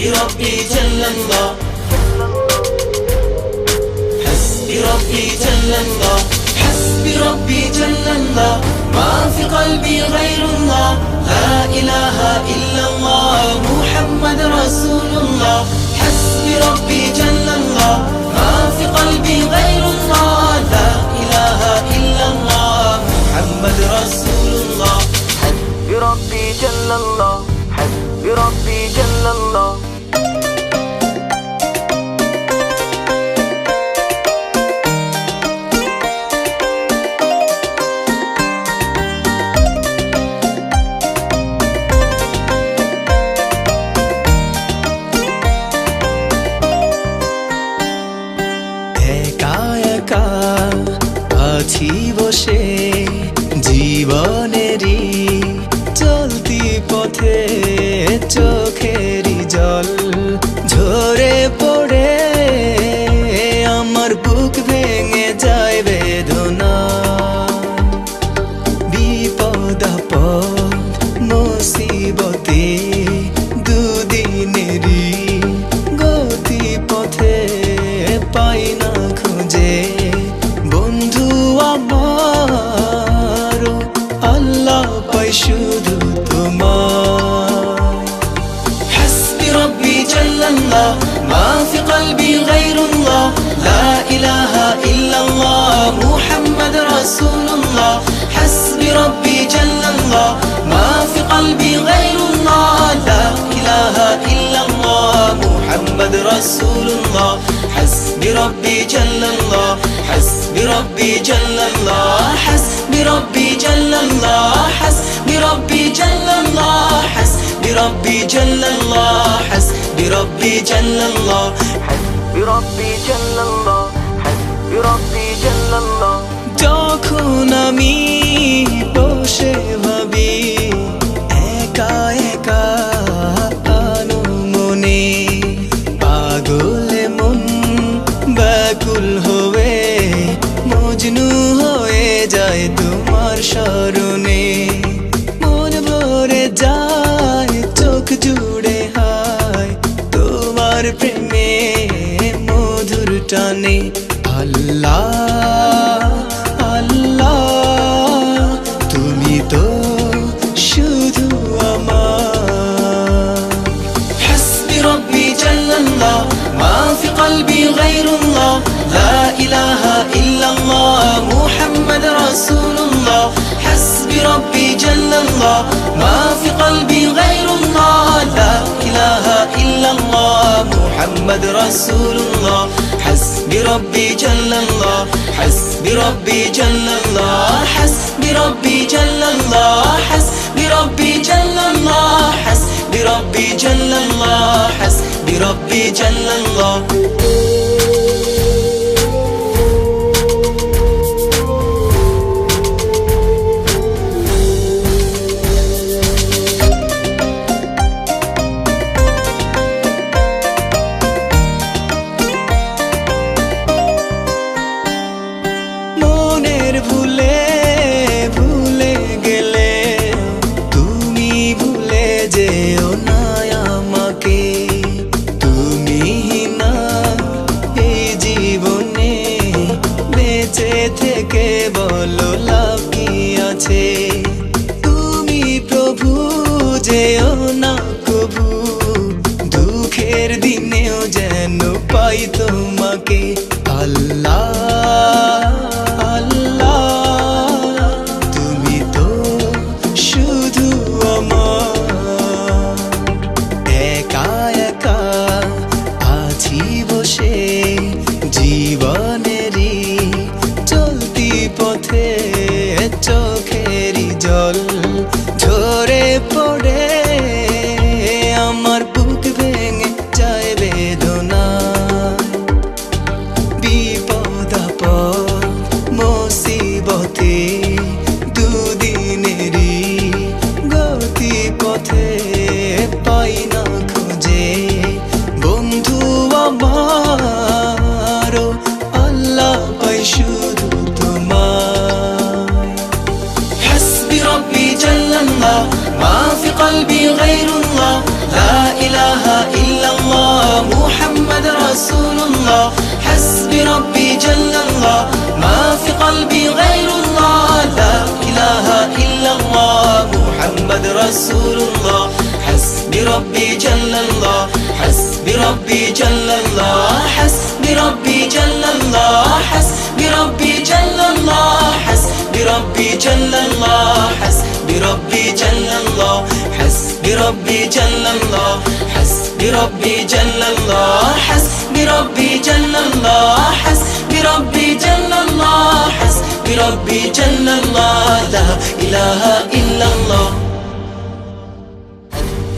ربي جل الله حسبي ربي جل الله حسبي ربي جل الله ما في قلبي غير الله لا إله إلا الله محمد رسول الله حسبي ربي جل الله ما في قلبي غير الله لا إله إلا الله محمد رسول الله حسبي ربي جل الله حسبي ربي جل الله আছি বসে জীবনেরই চলতি পথে চোখেরই জল ঝরে পড়ে আমার বুক ভেঙে যায় বেদনা বিপদ আপদ মুসিবতে দুদিনেরই গতি পথে পাই না খুঁজে বন্ধু আমার আল্লাহ পাই শুধু তোমার حسبي ربي جل الله ما في قلبي غير الله لا إله إلا الله محمد رسول الله حسبي ربي جل الله ما في قلبي غير الله لا إله إلا الله محمد رسول الله حسبي ربي جل الله حسبي ربي جل الله حسبي ربي جل الله حسبي ربي جل الله حسبي ربي جل الله حسبي ربي جل الله حسبي ربي جل الله حسبي ربي جل الله যখন আমি বসে ভাবি একা একা মনে পাগলে মন ব্যাকুল হয়ে মজনু হয়ে যায় তোমার স্মরণে মন ভরে যায় চোখ জুড়ে হায় তোমার প্রেমে মধুর টানে আল্লাহ আল্লাহ তুমি তো শুধু আমার حسبي ربي جل الله ما في قلبي غير الله لا إله إلا الله محمد رسول الله حسبي ربي جل الله ما في قلبي غير الله لا إله إلا الله محمد رسول الله حسبي ربي جل الله حسبي ربي جل الله حسبي ربي جل الله حسبي ربي جل الله حسبي ربي جل الله حسبي ربي جل الله ভুলে ভুলে গেলে তুমি ভুলে যেও না আমাকে তুমি না এই জীবনে বেঁচে থেকে বলো লাভ কি আছে তুমি প্রভু যেও না কবু দুঃখের দিনেও যেন পাই তোমাকে আল্লাহ জীবনেরই চলতি পথে চোখেরই জল ঝরে পড়ে আমার বুক ভেঙে যায় বেদনা বিপদ আপদ মুসিবতে দুদিনেরই গতি পথে পাই না খুঁজে বন্ধু আমার আল্লাহ পাই শুধু তোমায় حسبي ربي جل الله ما في قلبي غير الله لا إله إلا الله محمد رسول الله حسبي ربي جل الله ما في قلبي غير الله لا إله إلا الله محمد رسول الله حسبي ربي جل الله حسبي ربي جل الله حسبي ربي جل الله حسبي ربي جل الله حسبي ربي جل الله حسبي ربي جل الله حسبي ربي جل الله حسبي ربي جل الله حسبي ربي جل الله حسبي ربي جل الله حسبي ربي جل الله لا إله إلا الله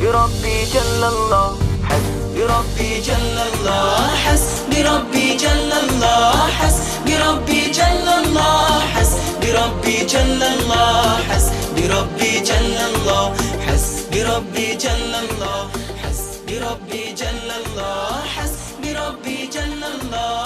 بربي جل الله حسبي ربي جل الله حسبي ربي جل الله حسبي ربي جل الله حسبي ربي جل الله حسبي ربي جل الله حسبي ربي جل الله حسبي ربي جل الله حسبي ربي جل الله